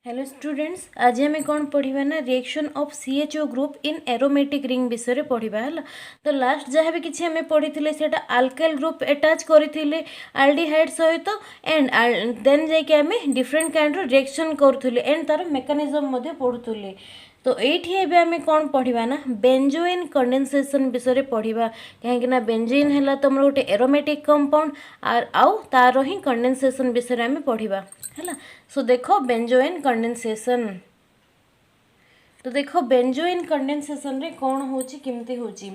Hello students, आज आम कौन पढ़ा ना reaction of CHO group in aromatic ring विषय पढ़ा है। तो लास्ट जहाँ भी किसी आम पढ़ी से आल्काइल ग्रुप अटैच करते आल्डिहाइड सहित एंड देन जामें डिफरेंट काइंड रिएक्शन करूँ एंड तार मेकानिजम पढ़ुले। तो ये आम कौन पढ़ा ना बेंजोइन कंडेनसेशन विषय पढ़ा कहीं बेंजोइन है तुम गोटे एरोमेटिक कंपाउंड आउ तार ही कंडेनसेशन विषय आम पढ़ा है। सो देखो बेंजोइन कंडेनसेशन। तो देखो बेंजोइन कंडेनसेशन रे कौन होची किमती होची।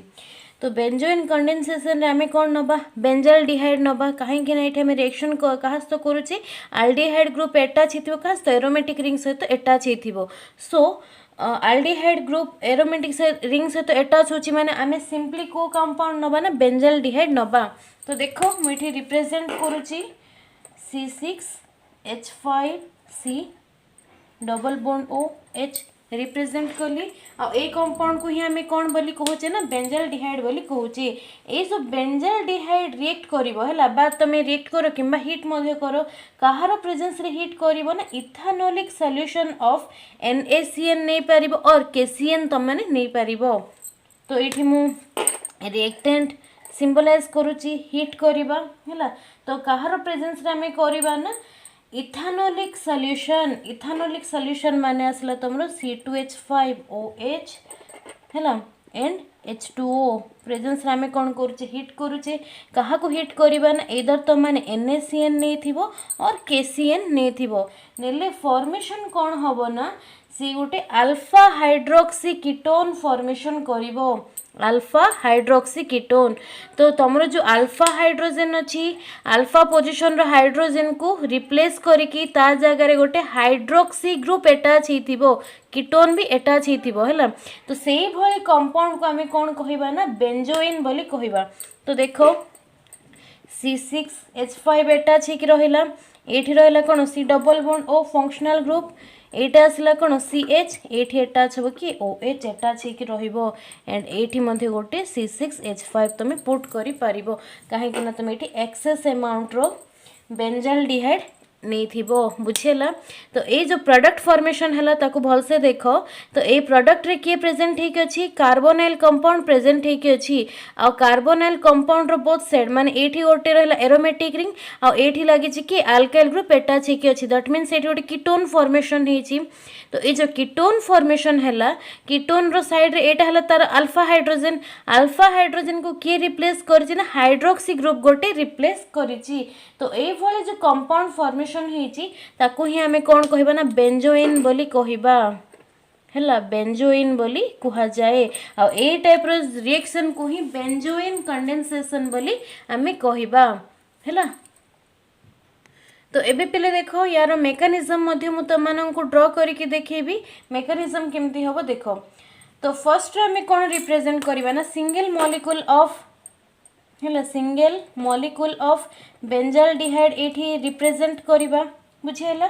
तो बेंजोइन कंडेनसेशन रे आमे कौन नबा बेंजाल्डिहाइड नबा कहीं ना ये आम रिएक्शन कहा तो करुचे आल्डिहाइड ग्रुप अटैच होता तो एरोमेटिक रिंग सहित अटैच हो। सो आल्डिहाइड ग्रुप एरोमेटिक रिंग सहित अटैच होची माने आमे सिंपली को कंपाउंड नबा ना बेंजाल्डिहाइड नबा। तो देखो मुझे रिप्रेजेंट करुची C6H5C double bond OH represent कली आ ए कंपाउंड को ही आम कौन बोली कहूचे ना बेंजाल्डिहाइड बोली कहूचे। ये सब बेंजाल्डिहाइड रिएक्ट करिवो हैला बा तमे रिएक्ट करो किंबा हीट मध्य करो कहार प्रेजेंस रे हीट करिवो ना इथानोलिक सॉल्यूशन ऑफ NaCN नहीं पारिबो और KCN तमने नहीं पारिबो। तो ये मु रिएक्टेंट सिंबलाइज करुची हीट करिबा हैला। तो कहार प्रेजेंस रे आम करिबा ना इथानोलिक सॉल्यूशन माने आसला तुमरो C2H5OH हैला एंड H2O प्रेजेंस रे आम कौन करुचे हीट करुचे कहा को हीट करिबा ना इधर तो माने NaCN नहीं थिबो और KCN नहीं थिबो नेले फॉर्मेशन कौन हबो ना सी गोटे अल्फा हाइड्रोक्सी कीटोन फॉर्मेशन करिवो अल्फा हाइड्रोक्सी कीटोन। तो तुमरो जो अल्फा हाइड्रोजन अच्छी अल्फा पोजिशन रो हाइड्रोजन को रिप्लेस करिकी ता जगह गोटे हाइड्रोक्सी ग्रुप अटैच होइथिबो कीटोन भी अटैच होइथिबो हैला। तो सेही भली कंपाउंड को आमे कोन कहिबा ना बेंजोइन बोली कहिबा। तो देखो C6H5 अटैच होइकी रहिला एठी रहिला कोन C double bond O functional group एटा आसला कोन CH एठी अटैच हो कि OH अटैच होइकी रहिबो एंड एठी मध्ये गोटे C6H5 तमे पुट करि पारिबो काहे कि ना तमे एठी एक्सेस अमाउंट रो बेंजाल्डिहाइड नहीं थिबो बुझेला। तो ये जो प्रोडक्ट फॉर्मेशन है ताको भल से देखो। तो ये प्रोडक्ट रे किए प्रेजेंट होइक अछि कार्बोनाइल कंपाउंड प्रेजेंट होइक अछि आ कार्बोनाइल कंपाउंड रो बोथ साइड माने एठी गोटे रहला एरोमेटिक रिंग आ एठी लागि छि कि अल्काइल ग्रुप अटैच होइक अछि दैट मींस एठी गोटे कीटोन फॉर्मेशन हेछि। तो ये जो कीटोन फॉर्मेशन है कीटोन रो साइड रे एटा हला तार अल्फा हाइड्रोजन को किए रिप्लेस करछि ना हाइड्रोक्सी ग्रुप गोटे रिप्लेस करिछि। तो ए भले जो कंपाउंड फॉर्मेशन हेछि ताको ही हमें कौन कहबा ना बेंजोइन बोली कहबा हैला बेंजोइन बोली कहा जाए आ ए टाइप रो रिएक्शन को ही बेंजोइन कंडेंसेशन बोली हमें कहबा हैला। तो एबे पहले देखो यार मेकानिजम मध्य मु तमनको ड्रॉ करके देखेबी मेकानिजम केमती हबो देखो। तो फर्स्ट हमें कौन रिप्रेजेंट करबा ना सिंगल मॉलिक्यूल ऑफ बेंजाल्डिहाइड एठी रिप्रेजेंट करबा बुझेला।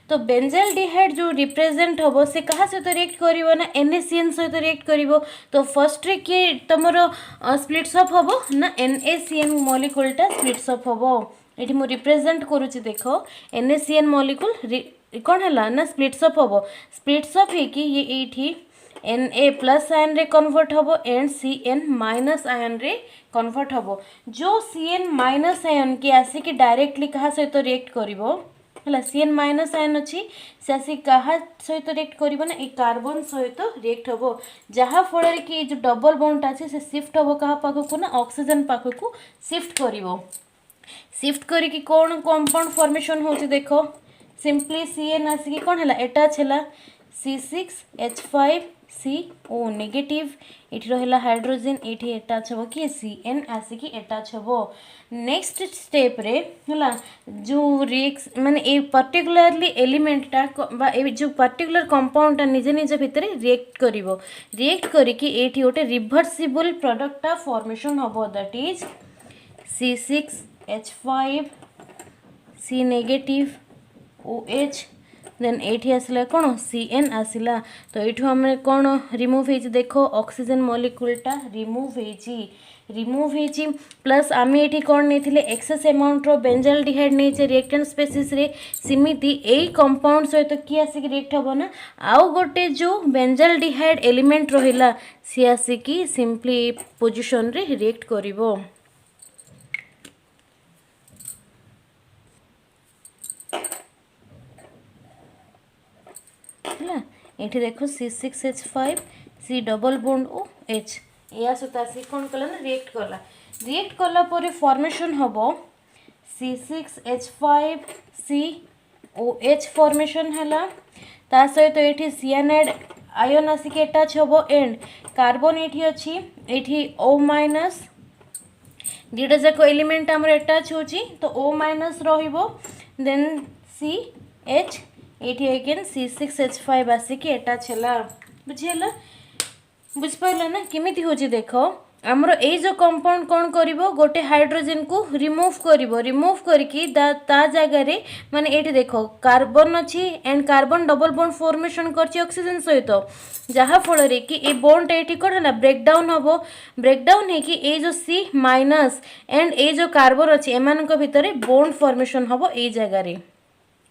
तो बेंजाल्डिहाइड जो रिप्रेजेंट हबो से कहा सहित रिएक्ट करिवो ना NaCN सहित रिएक्ट करिवो। तो फर्स्ट रे के तमरो स्प्लिट्स अप हबो ना NaCN मॉलिक्यूलटा स्प्लिट्स अप हबो एठी मु रिप्रेजेंट करूची देखो NaCN मॉलिक्यूल कौन है ना स्प्लिट्स अप हबो स्प्लिट्स अप है कि ये एठी Na प्लस आयन रे कन्वर्ट हबो एंड Cn माइनस आयन रे कन्वर्ट हबो। जो Cn माइनस आयन के आसी कि डायरेक्टली कहा सहित रिएक्ट करिवो हला Cn माइनस आयन अछि से आसी कहा सहित रिएक्ट करिवो ना ए कार्बन सहित रिएक्ट हबो जहा फल कि जो डबल बॉन्ड अछि से शिफ्ट हबो कहा पाखकु ना ऑक्सीजन पाखकु शिफ्ट करिवो। शिफ्ट करिकी कौन कंपाउंड फॉर्मेशन होची देखो सिंपली Cn आसी कौन हैला अटैच हैला C6H5CO नेगेटिव एठी रहला हाइड्रोजन एठी अटैच हबो कि Cn आसी की अटैच हबो। नेक्स्ट स्टेप रे हैला जो रिएक्स माने ए पर्टिकुलरली एलिमेंटटा बा ए जो पर्टिकुलर कंपाउंडटा निजे निजे भितरे रिएक्ट करिवो रिएक्ट करिकी एठी ओटे रिवर्सिबल प्रोडक्टटा फॉर्मेशन हबो that is C6H5 C negative OH then एठी आसला कौन Cn आसला। तो ये हमें कौन रिमूव हो देखो ऑक्सीजन मॉलिक्यूलटा रिमूव रिमूव होची प्लस आम ये कौन नहीं एक्सेस अमाउंट रो बेंजाल्डिहाइड नहीं रिएक्टेंट स्पेसीस रे सिमिति एई कंपाउंड सहित किए आसिक रिएक्ट हम ना आउ गोटे जो बेंजाल्डिहाइड एलिमेंट रहिला सी आसिक सिंपली पोजिशन रे रिएक्ट करिवो। ये देखो C6H5 C double bond O H या सहित आसी कौन कला ना रिएक्ट कला पर फॉर्मेशन हम C6H5 COH फॉर्मेशन है ता सहित ये सियानाइड आयन आसिक अटैच हम एंड कार्बन ये अच्छी ये O माइनस दुटा जाक एलिमेंट आमर अटैच होची तो O माइनस रहिबो देन CH ये अगेन C6H5 आसिक अटैच है बुझीगला बुझिपारा ना केमिति होची देख आमर ए जो कंपाउंड कौन करिवो गोटे हाइड्रोजन को रिमूव करके ता जगह रे माने एठी देखो कार्बन अच्छी and carbon double bond formation करछि ऑक्सीजन सहित जहाँ फल रे कि ए बॉन्ड एठी कोन हला ब्रेकडाउन हबो ब्रेकडाउन है कि ए जो C माइनस एंड ए जो कार्बन अच्छी एमानक भितर बॉन्ड फॉर्मेशन हबो ए जगह रे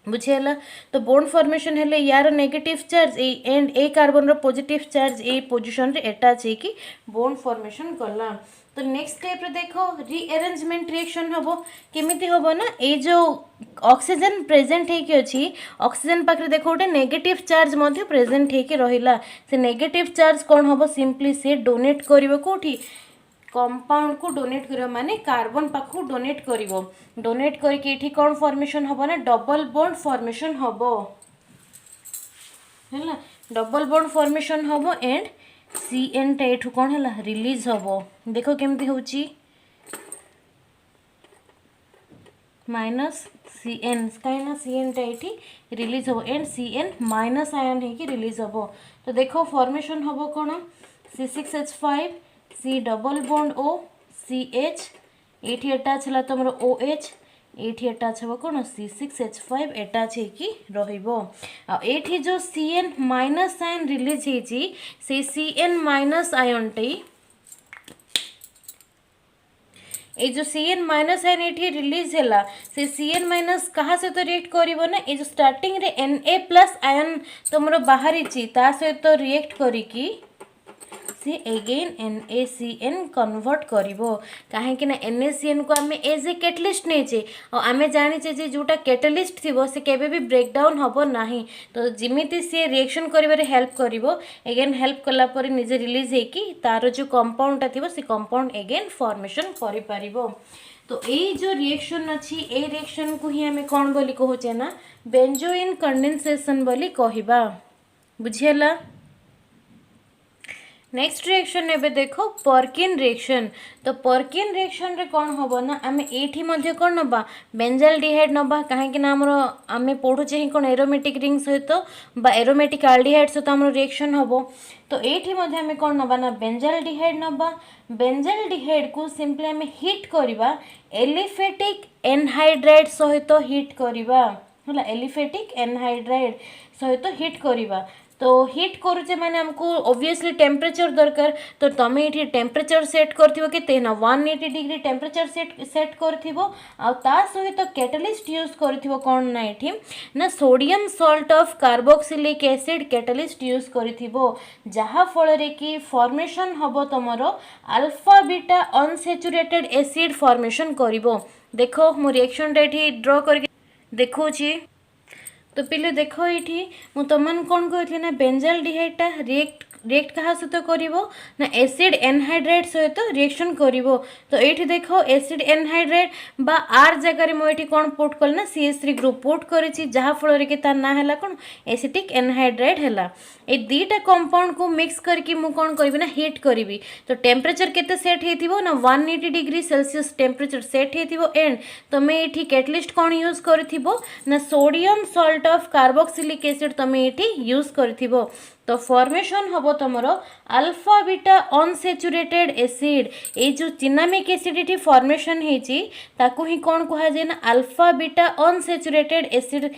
बुझीगला तो बॉन्ड फॉर्मेशन हेले यार नेगेटिव चार्ज एंड ए कार्बन रो पॉजिटिव चार्ज ए पोजीशन रे अटैच है कि बॉन्ड फॉर्मेशन करला। तो नेक्स्ट स्टेप रे देखो रीअरेंजमेंट रिएक्शन हबो केमिति हबो ना ए जो ऑक्सीजन प्रेजेंट है कि अछि ऑक्सीजन पाखरे देखो गोटे नेगेटिव चार्ज मध्ये प्रेजेंट है कि रहिला से नेगेटिव चार्ज कोन हबो सिंपली से डोनेट करिवो कोठी कंपाउंड को डोनेट करिवो माने कार्बन पाखु डोनेट करिवो डोनेट करके एठी कौन फॉर्मेशन हबो ना डबल बॉन्ड फॉर्मेशन हबो हैला डबल बॉन्ड फॉर्मेशन हबो एंड CN टा एठु कौन हैला रिलीज हबो देखो केमती होची माइनस CN कहीं CN टा एठी रिलीज हबो एंड CN माइनस आयन है कि रिलीज हबो तो देखो फॉर्मेशन हबो कौन C6H5 C double bond O CH ये अटैच है तुम OH ये अटैच हम कौन C6H5 अटैच है रहिबो ये जो CN माइनस आयन रिलीज होती से CN माइनस आयन टी ये जो CN माइनस आयन ये रिलीज है से CN माइनस कहा सहित रिएक्ट करिवो ना ये जो स्टार्टिंग रे Na प्लस आयन तुम बाहरी ता सहित रिएक्ट करिकी से अगेन NaCN कन्वर्ट करिवो काहे ना NaCN को आमे एज ए कैटलिस्ट नेचे और आमे जानिचे जे जोटा कैटलिस्ट थिबो से केबे भी ब्रेकडाउन हबो नाही तो जिमिति से रिएक्शन करिवारे हेल्प करिवो अगेन हेल्प कला पर निजे रिलीज हे कि तार जो कंपाउंड थिबो से कंपाउंड अगेन फॉर्मेशन करि पारिवो तो ये जो रिएक्शन अच्छी ए रिएक्शन को ही आमे कोन बोली कहूचे ना बेंजोइन कंडेंसेशन बोली कहिबा बुझियला। नेक्स्ट रिएक्शन एबे देखो पर्किन रिएक्शन तो पर्किन रिएक्शन रे कौन होबो ना आमे एठी मध्ये कोन नबा बेंजाल्डिहाइड नबा काहे कि ना हमरो आमे पढुचे ही कोन एरोमेटिक रिंग सहित बा एरोमेटिक एल्डिहाइड सहित हमरो रिएक्शन होबो तो एठी मध्ये आमे कोन नबा ना बेंजाल्डिहाइड नबा बेंजाल्डिहाइड को सिंपली आमे हिट करबा एलिफेटिक एनहाइड्राइड सहित हिट करबा होला एलिफेटिक एनहाइड्राइड सहित हिट करबा तो हिट करुचे माने हमको ऑब्वियसली टेम्परेचर दरकार तो तमे ये टेम्परेचर सेट करथिबो केते ना 180 डिग्री टेम्परेचर सेट करथिबो आ ता सहित कैटलिस्ट यूज करथिबो कोन ना एठी ना sodium salt of carboxylic acid catalyst use करथिबो जहा फल रे कि फॉर्मेशन हबो तमरो alpha beta unsaturated acid formation करिवो देखो मो रिएक्शन एठी ड्रा करके देखौची तो पहले देखो ये मु तुमन कौन कहती ना बेंजाल्डिहाइड रिएक्ट कहा सहित करिवो ना एसिड एनहाइड्राइड सहित रिएक्शन करिवो तो ये देखो एसिड एनहाइड्राइड बा आर जगह रे मो ये कौन पुट कल ना CH3 ग्रुप पुट करिछि जहा फल रे कि तार ना हला कोन एसिटिक एनहाइड्राइड हला ए दीटा कंपाउंड को मिक्स करके मु कौन करबी ना हीट करबी तो टेम्परेचर केते सेट हेतिबो ना 180 डिग्री सेल्सियस टेम्परेचर सेट हेतिबो एंड तमे एठी कैटलिस्ट कौन यूज करथिबो ना sodium salt of carboxylic acid तमे एठी यूज करथिबो तो फॉर्मेशन हबो तमरो अल्फा बीटा अनसैचुरेटेड एसिड ए जो चिनामिक एसिडिटी फॉर्मेशन हेची ताकू ही कौन कहा जाए ना alpha beta unsaturated acid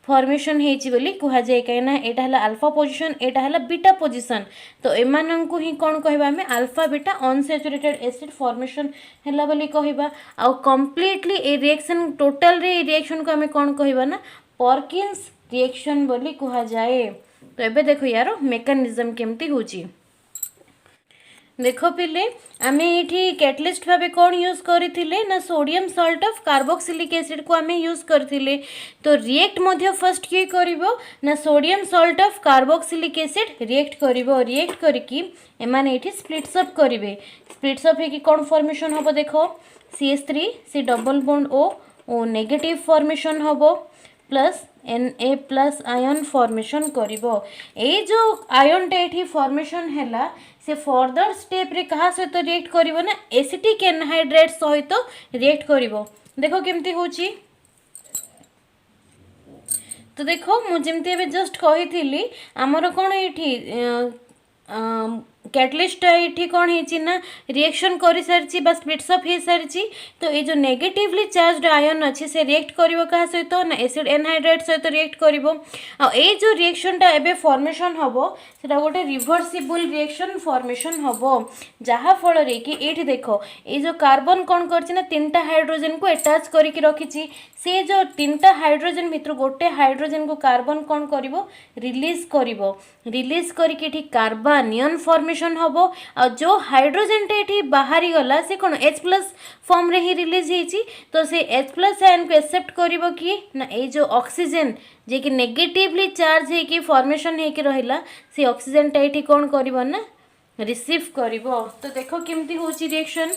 formation हेची बोली कुहा जाए कहीं एटा हला अल्फा पोजीशन एटा हला बीटा पोजीशन तो एमानंकु ही कोन कहबा हमें alpha beta unsaturated acid formation हला बोली कहबा आ कंप्लीटली ए रिएक्शन टोटल रे ए रिएक्शन को हमें कोन कहबा ना पर्किंस रिएक्शन बोली कुहा जाए। तो एबे देखो यार मेकानिज्म केमती होची देख पिले आमे ये कैटलिस्ट भाव कौन यूज करथिले ना sodium salt of carboxylic acid को आमे यूज करथिले। तो रिएक्ट मध्य फर्स्ट किए करिवो ना sodium salt of carboxylic acid react करिवो रिएक्ट करके एमाने एठी स्प्लिट्स अप करिवे स्प्लिट्स अप हेकी कौन फॉर्मेशन हबो देखो CH3 C double bond O negative formation हबो plus Na plus ion formation करिवो ए जो आयन टे एठी फॉर्मेशन हैला से फर्दर स्टेप रे कहा सहित रिएक्ट करिवो ना एसिटिक एनहाइड्रेट सहित रिएक्ट करिवो देखो केमती होची। तो देखो मु जेमती एबे जस्ट कहिथिली हमर कोन एठी कैटलिस्ट ये कौन है रिएक्शन कर सारी बा स्प्लिट्स अप हो सारी। तो ये जो नेगेटिवली चार्ज आयन अच्छी से रिएक्ट करिवो कहा सहित ना एसिड एनहाइड्रेट सहित रिएक्ट करिवो ए जो रिएक्शन टा एबे फॉर्मेशन हबो सेटा गोटे रिवर्सिबल रिएक्शन फॉर्मेशन हबो जहा फल रे कि एठी देखो ये जो कार्बन कौन करछि ना तीनटा हाइड्रोजन को अटैच करके रखिछि से जो तीनटा हाइड्रोजन भितर गोटे हाइड्रोजन को कार्बन कौन करिवो रिलीज करके एठी कार्बनियन फॉर्मेशन हबो आ जो हाइड्रोजन टे एठी बाहरी गला से कोन H+ फॉर्म रे ही रिलीज हेची। तो से H+ आयन को एक्सेप्ट करिवो कि ना ए जो ऑक्सीजन जे कि नेगेटिवली चार्ज हे कि फॉर्मेशन हे कि रहिला से ऑक्सीजन टे एठी कोन करिवो ना रिसीव करिवो। तो देखो केमती होची रिएक्शन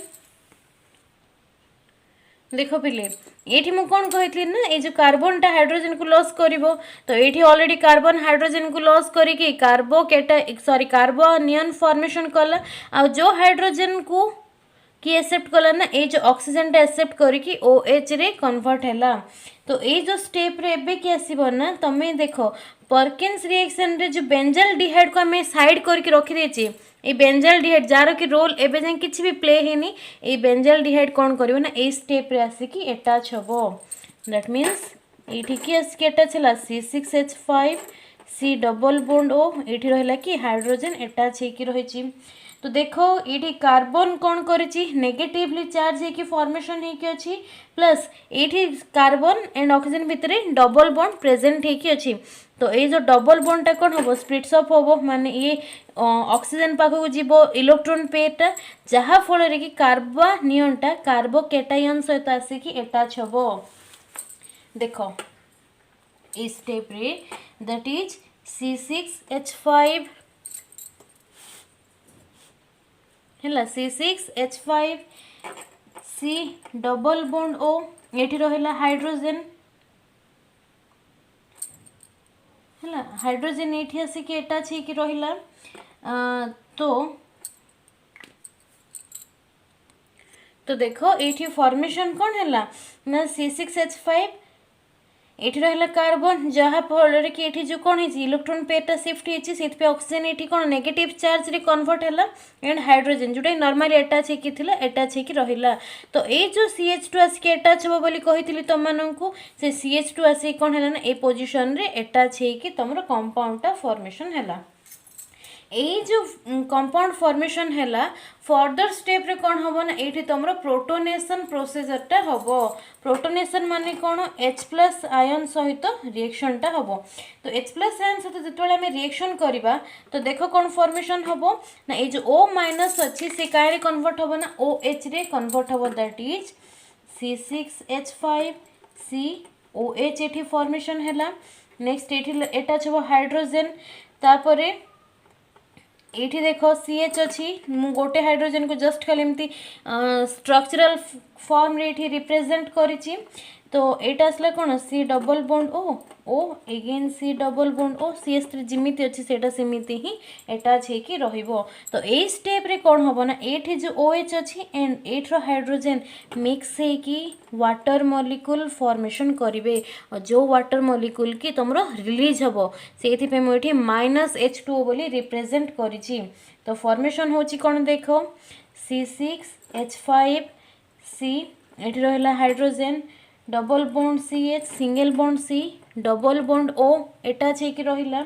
देखो पिले ये मु कौन कही ना ये जो कार्बन टा हाइड्रोजन को लॉस करिवो तो ये ऑलरेडी कार्बन हाइड्रोजन को लॉस करके कार्बोनियन फॉर्मेशन कला आ जो हाइड्रोजन को कि एक्सेप्ट कला ना ये जो ऑक्सीजन टा एक्सेप्ट करके OH रे कन्वर्ट हैला। तो ये जो स्टेप रे एबे कि आसीबो ना तमे देखो पर्किंस रिएक्शन रे जो बेंजल डिहाइड को हमें साइड करके रखी देछि ए बेंजल डिहाइड जार कि रोल एबे जाय किछि भी प्ले हेनी ए बेंजल डिहाइड कोन करिवो ना ए स्टेप रे आसी कि अटैच होबो दैट मींस एठी कि आसी कि अटैच हला C6H5 C double bond O एठी रहला कि हाइड्रोजन अटैच हे कि रहिछि। तो देखो ये कार्बन कौन करिछि नेगेटिवली चार्ज है कि फॉर्मेशन है कि अछि प्लस ये कार्बन एंड ऑक्सीजन भितर डबल बॉन्ड प्रेजेंट है कि अछि। तो ये जो डबल बॉन्ड टा कौन होबो स्प्लिट्स अप होबो माने ये ऑक्सीजन पाखो को जीवो इलेक्ट्रॉन पेयर जहा फल रे कि कार्बनियन टा कार्बोकैटायन सहित आसी कि अटैच होबो। देखो इस स्टेप रे दैट इज C6H5 है C6H5 C double bond O ये रहा हाइड्रोजन है हाइड्रोजन ये आसिक अटैच हो रहा। तो देखो ये फॉर्मेशन कौन है ना C6H5 ये रहा कार्बन जहाँ फल कि ये जो कौन है इलेक्ट्रॉन पेयर शिफ्ट होती से ऑक्सीजन ये कौन नेगेटिव चार्ज रे कन्वर्ट है एंड हाइड्रोजन जोटा नॉर्मली अटैच होता अटैच हो रहा। तो ये जो CH2 आसिक अटैच हम बोली कही तुम मानू से CH2 आसिक कौन है ना ए पोजिशन रे अटैच हो तुम कंपाउंड फॉर्मेशन है। ये जो कंपाउंड फॉर्मेशन है फर्दर स्टेप रे कौन हम ना ये तुम प्रोटोनेशन प्रोसीजर टा हम प्रोटोनेशन माने कौन H+ आयन सहित रिएक्शन टा हम। तो H+ आयन सहित जो आम रिएक्शन करवा तो देखो कौन फॉर्मेशन हम ना ये जो O- अच्छी से कहीं कन्वर्ट हम ना OH रे कन्वर्ट हम दैट इज C6H5 COH ये फॉर्मेशन है। नेक्स्ट ये अटैच हम हाइड्रोजन तापरे ये देखो CH अच्छी मु गोटे हाइड्रोजन को जस्ट खाली एमती स्ट्रक्चरल फॉर्म रे रिप्रेजेंट करिछि। तो एटा आसला कौन C double bond O again C double bond O CH3 जिमिति अच्छी सेटा सेमिति ही अटैच हे कि रहिबो। तो ए स्टेप रे कौन हबो ना एठी जो OH अच्छी एंड एठरो हाइड्रोजन मिक्स हे कि वाटर मॉलिक्यूल फॉर्मेशन करिवे और जो वाटर मॉलिक्यूल की तुमरो रिलीज हबो सेथि पे मु एठी -H2O बोली रिप्रेजेंट करिछि। तो फॉर्मेशन होची कौन देखो C6H5 C एठी रहला hydrogen double bond C H single bond C double bond O attach होकर रहिला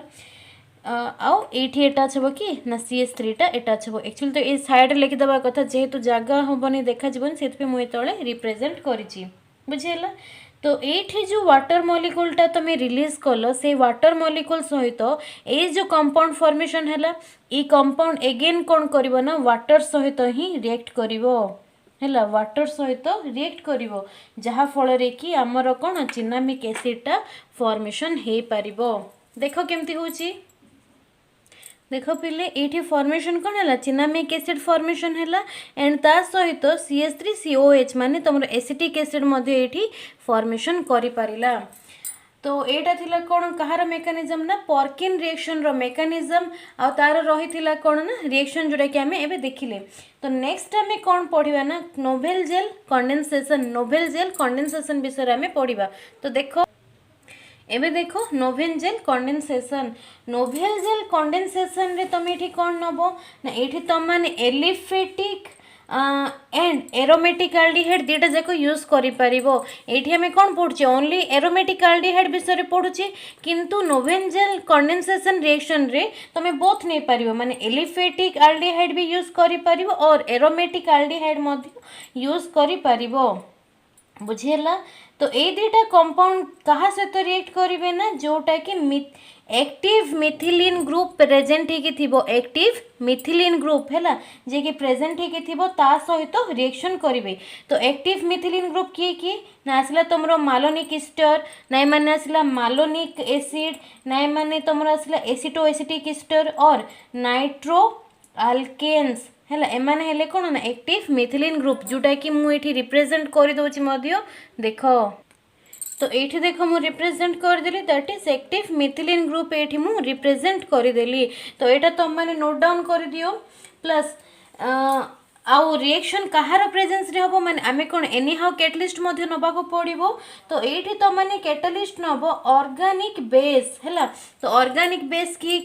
आउ ये अटैच हम कि ना CH3 अटैच हम एक्चुअली तो ये साइड लिखिदेवा कथा जेहेतु जगह हेनी देखा से मुझे रिप्रेजेंट करी बुझीगला। तो ये जो वाटर मॉलिक्यूलटा तुम रिलीज कल से वाटर मॉलिक्यूल सहित ये जो कंपाउंड फॉर्मेशन है ये कंपाउंड एगेन कौन कर ना वाटर सहित ही रिएक्ट है वाटर सहित रिएक्ट कर जहाँ फल कि आमर कौन चिनामिक एसिडटा फॉर्मेशन हो पार। देख केमती हूँ देख पिले ये फॉर्मेशन कौन है चिनामिक एसिड फॉर्मेशन है एंड ता सहित CH3COH माने तुम एसिटिक एसिड ये फॉर्मेशन करि पारिला। तो एटा थिला कौन कहार मेकानिजम ना पर्किन रिएक्शन रो मेकानिजम आ तार रही कौन ना रिएक्शन जोटा कि आम एवं देखिले। तो नेक्स्ट आम कौन पढ़ा ना नोवेल जेल कंडेनसेशन विषय आम पढ़ा। तो देखो एबे देखो नोवेल जेल कंडेनसेशन रे तुम ये कौन नब ना ये तुम मैंने एलिफेटिक एंड एरोमेटिक आल्डिहाइड दुटा जाक यूज कर ये आम कौन पढ़ुचे ओनली एरोमेटिक आल्डिहाइड विषय पढ़ुचे किंतु नोवेल जेल कंडेनसेशन रिएक्शन रे तुम बोथ नहीं पार माने एलिफेटिक आल्डिहाइड भी यूज कर और एरोमेटिक आल्डिहाइड यूज कर बुझीगला। तो ये दुटा कंपाउंड कहा सहित रिएक्ट करेंगे ना जोटा कि एक्टिव मिथिलीन ग्रुप प्रेजेंट हो एक्टिव मिथिलीन ग्रुप है जे कि प्रेजेंट हो सहित रिएक्शन करेंगे। तो एक्टिव मिथिलीन ग्रुप किए ना आसला तुम मालोनिक ईस्टर नाई माने आसला मालोनिक एसिड नाई माने तुम आसला एसिटो एसिटिक ईस्टर और नाइट्रो आल्केन्स है एमाने हेले कौन ना एक्टिव मिथिलीन ग्रुप जोटा कि मुझे रिप्रेजेंट कर दौची देख। तो ये देख मु रिप्रेजेंट करदेली that is active methylene group ये मु रिप्रेजेंट करदेली। तो यहाँ तुम मैंने नोट डाउन कर दियो प्लस आउ रिएक्शन कहार प्रेजेंस रे हबो माने आमे कोन एनी हाउ कैटलिस्ट मध्ये नबा को पड़िबो। तो एठी तो माने कैटलिस्ट नबो ऑर्गेनिक बेस हैला। तो ऑर्गेनिक बेस की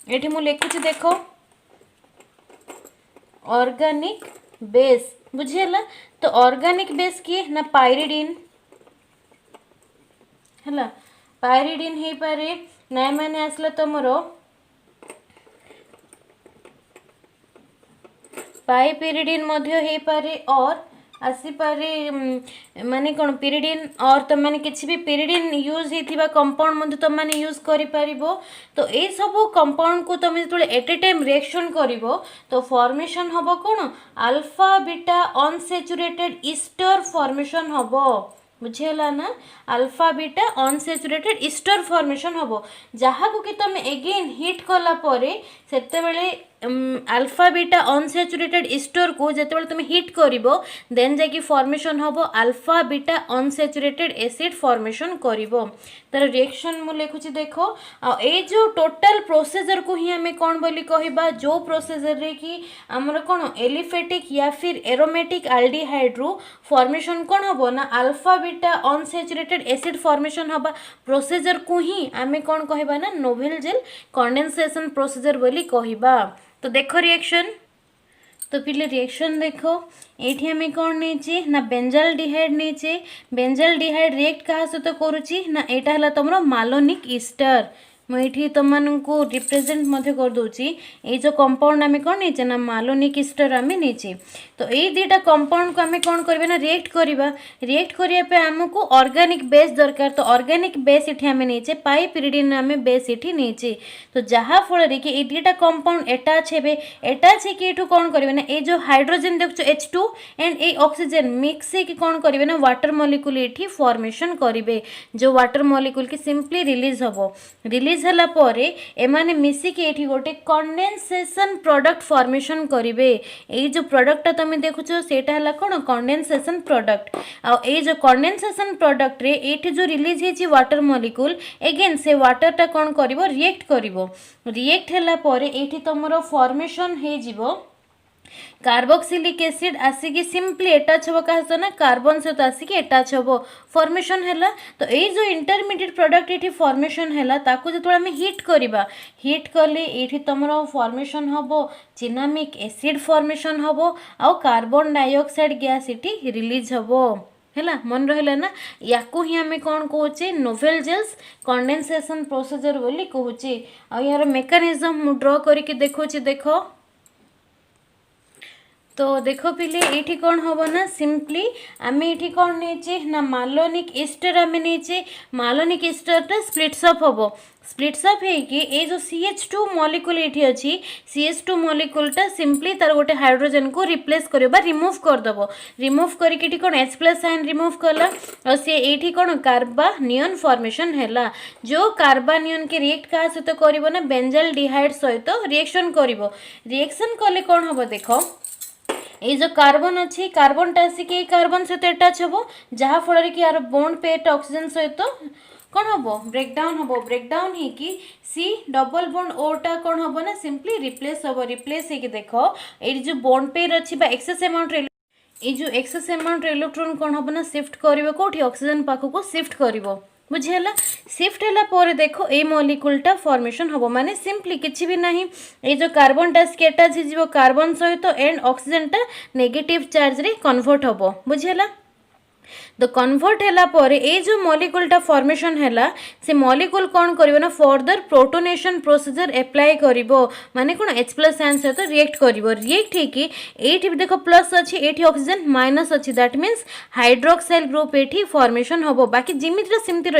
एठी मु लिखुछि देखो ऑर्गेनिक बेस बुझियला। तो ऑर्गेनिक बेस किए ना पायरिडीन है पायरिडीन हो पारे नाई माने आसला तुमर पाइपिरिडीन हो पारे और आसीपारे माने कौन पिरिडीन और तुम मैंने किसी भी पिरिडीन यूज होता कंपाउंड तुम मैंने यूज कर। तो ये सब कंपाउंड को तुम जो एट ए टाइम रिएक्शन कर तो फॉर्मेशन हम कौन alpha beta unsaturated Easter formation हम बुझीगला ना alpha beta unsaturated Easter formation हम जहाँ को कि तुम एगेन हिट कला परे सेते बेले अल्फा बीटा अनसैचुरेटेड ईस्टर को जिते तुम हिट कर देन जाकि फॉर्मेशन हम alpha beta unsaturated acid formation कर तार रिएक्शन मु लिखुची देखो ए जो टोटल प्रोसीजर को ही आम कौन बोली कहबा जो प्रोसीजर रे कि आमर कौन एलिफेटिक या फिर एरोमेटिक आल्डिहाइड रु फॉर्मेशन कौन हम ना alpha beta unsaturated acid formation हबा प्रोसीजर को ही आम कौन कहबा ना नोवेल जेल कंडेनसेशन प्रोसीजर बोली कहबा। तो देखो रिएक्शन तो पिले रिएक्शन देखो ये आम कौन नहीं ना बेंजाल्डिहाइड नहीं बेंजाल्डिहाइड रिएक्ट क्या सहित करुच्ची ना यहाँ है तुम मालोनिक ईस्टर मुझे तुमको रिप्रेजेंट कर दूची ये जो कंपाउंड आम कौन नहीं ना मालोनिक ईस्टर आम नहीं। तो ये दुटा कंपाउंड को आम कौन करबे ना रिएक्ट करने आमको ऑर्गेनिक बेस दरकार। तो ऑर्गेनिक बेस ये आम नहीं पाइपिरिडीन आम बेस ये नहीं। तो जहाँ फल कि ये दुटा कंपाउंड अटैच हे अटैच है कौन करेंगे ना ये जो हाइड्रोजन देख H2 एंड ये ऑक्सीजन मिक्स है कौन करेंगे ना वाटर मॉलिक्यूल ये फॉर्मेशन करेंगे जो वाटर मॉलिक्यूल की सिंपली रिलीज हम रिलीज है परे एमाने मिसिकी एठी गोटे कंडेनसेशन प्रोडक्ट फॉर्मेशन करेंगे। ये जो प्रोडक्ट तुम देखुच सेटा है कौन कंडेनसेशन प्रोडक्ट आ जो कंडेनसेशन प्रोडक्ट रे ये जो रिलीज होती वाटर मॉलिक्यूल एगेन से वाटरटा कौन कर रिएक्ट है परे ये तुम फॉर्मेशन हो कार्बोक्सिलिक एसिड आसिकी सिंपली अटैच हम क्या ना कार्बन सहित आसिकी अटैच हम फॉर्मेशन है। तो ये जो इंटरमीडिएट प्रोडक्ट ये फॉर्मेशन है जो आम हिट करवा हिट कले ये तुम फॉर्मेशन हम चिनामिक एसिड फॉर्मेशन हम आउ कार्बन डाइऑक्साइड गैस ये रिलीज हम है मन रहा ना या ही आम कौन कहे नोवेल जेल्स कंडेनसेशन प्रोसीजर बोली कहूँ आ यार मेकानिज्म मु ड्र करके देखुची देख तो देख पिले ये कौन हम ना सिंपली आम ये कौन नहीं ना मालोनिक ईस्टर आम नहीं मालोनिक ईस्टरटा स्प्लिट्स अप हम स्प्लिट्स अप होगी ये जो CH2 मॉलिक्यूल ये अच्छी CH2 मॉलिक्यूलटा सिंपली तार गोटे हाइड्रोजन को रिप्लेस कर रिमूव करदेव रिमूव करके कौन H+ आयन रिमूव कला और सी ये कौन कार्बानियन फॉर्मेशन है जो कार्बानियन के रिएक्ट क्या सहित कर बेंजल डिहाइड सहित रिएक्शन कर रिएक्शन कले कौन हम देख ये जो कार्बन अच्छी कार्बन टा आसिक कार्बन सहित अटैच हम जहाँफल कि यार बॉन्ड पेयर ऑक्सीजन सहित कौन हम ब्रेकडाउन हम ब्रेकडाउन हो कि सी डबल बॉन्ड ओ टा कौन हम ना सिंपली रिप्लेस हम रिप्लेस हो देख ये जो बॉन्ड पेयर अच्छी एक्सेस अमाउंट ये जो एक्सेस अमाउंट इलेक्ट्रॉन कौन हम ना शिफ्ट कर कौटी ऑक्सीजन पाखक शिफ्ट कर बुझीगला शिफ्ट है पर देखो ये मॉलिक्यूलटा फॉर्मेशन हम माने सिंपली किसी भी नहीं ये जो कार्बन टा अटैच हो कार्बन सहित एंड ऑक्सीजन टा नेगेटिव चार्ज रे कन्वर्ट हम बुझीगला तो कन्वर्ट है पर ये जो मॉलिक्यूलटा फॉर्मेशन है से मॉलिक्यूल कौन कर ना फर्दर प्रोटोनेशन प्रोसीजर एप्लाई कर माने कौन H+ आयन सहित रिएक्ट कर रिएक्ट होगी ये देख प्लस अच्छी ये ऑक्सीजन माइनस अच्छी दैट मीन्स हाइड्रोक्साइल ग्रुप ये फॉर्मेशन हम बाकी जिमिति सेमती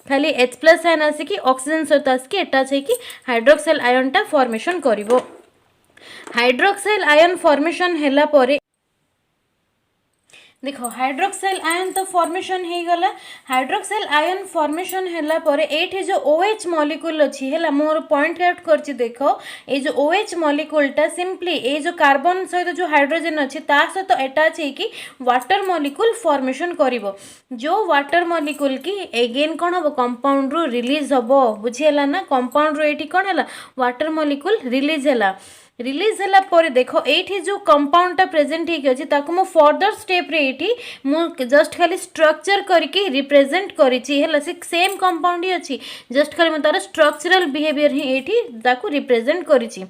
खाली H+ आयन आसिक ऑक्सीजन सहित आसिक अटैच होगी हाइड्रोक्साइल आयनटा फॉर्मेशन कर हाइड्रोक्साइल आयन फॉर्मेशन है पर देखो हाइड्रोक्साइल आयन तो फॉर्मेशन हो गला हाइड्रोक्साइल आयन फॉर्मेशन है पर ये जो OH मॉलिक्यूल अच्छी है मोर पॉइंट आउट कर देखो ये जो OH मॉलिक्यूलटा सिंपली ये जो कार्बन सहित जो हाइड्रोजन अच्छी सहित अटैच होगी वाटर मॉलिक्यूल फॉर्मेशन करिवो जो वाटर मॉलिक्यूल की एगेन कौन हम कंपाउंड रु रिलीज हम बुझीगला ना कंपाउंड रु ये कौन है वाटर मॉलिक्यूल रिलीज है रिलीज है पर देख ये जो कंपाउंडटा प्रेजेंट होगी मु फर्दर स्टेप रे ये जस्ट खाली स्ट्रक्चर करके रिप्रेजेंट करी सेम कंपाउंड ही अच्छी जस्ट खाली तार स्ट्रक्चरल बिहेवियर ही ये रिप्रेजेंट करी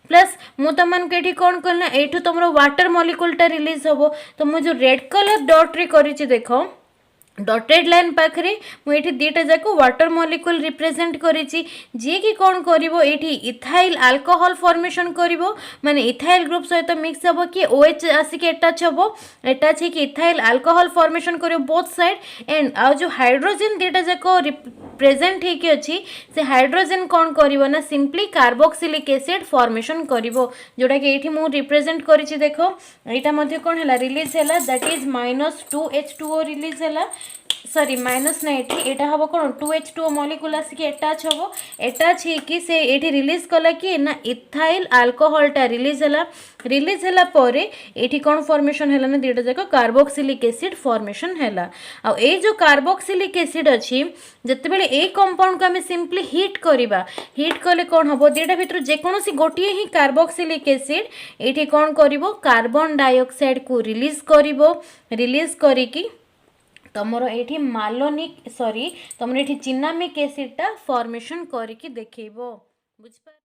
प्लस मु तुमको ये कौन कल ना ये तुम वाटर मॉलिक्यूलटा रिलीज हम तो मुझे रेड कलर डॉट रे करी देख डॉटेड लाइन पाखे मुझे दीटा जाक वाटर मॉलिक्यूल रिप्रेजेंट करी जी कि कौन करिवो एठी इथाइल अल्कोहल फॉर्मेशन करिवो माने इथाइल ग्रुप सहित मिक्स हम कि OH आसिक अटैच हम अटैच हो इथाइल अल्कोहल फॉर्मेशन करिवो बोथ साइड एंड आ जो हाइड्रोजन दीटा जाक प्रेजेंट होकी अच्छी से हाइड्रोजन कौन करिवो ना सिंपली कार्बोक्सिलिक एसिड फॉर्मेशन करिवो जोटा कि एठी मु रिप्रेजेंट करिछि देखो एटा मध्ये कौन हैला रिलीज हैला दैट इज -2H2O रिलीज हैला सॉरी माइनस ना एटा हम कौन 2H2O मॉलिक्यूल आसिक अटैच हम अटैच होकी से एठी रिलीज कला कि ना इथाइल अल्कोहलटा रिलीज है पर एठी कौन फॉर्मेशन है ना दीटा जाक कार्बोक्सिलिक एसिड फॉर्मेशन है आ जो कार्बोक्सिलिक एसिड अच्छी जिते बड़े ए कंपाउंड को आम सिंपली हिट करवा हिट कले कौन हम दीटा भितर जेकोसी गोटे ही कार्बोक्सिलिक एसिड ये कौन कर कार्बन डाइऑक्साइड को रिलीज करी तुमर ये मालोनिक सॉरी तुम ये चिनामिक एसिडटा फॉर्मेशन करके देखो बुझ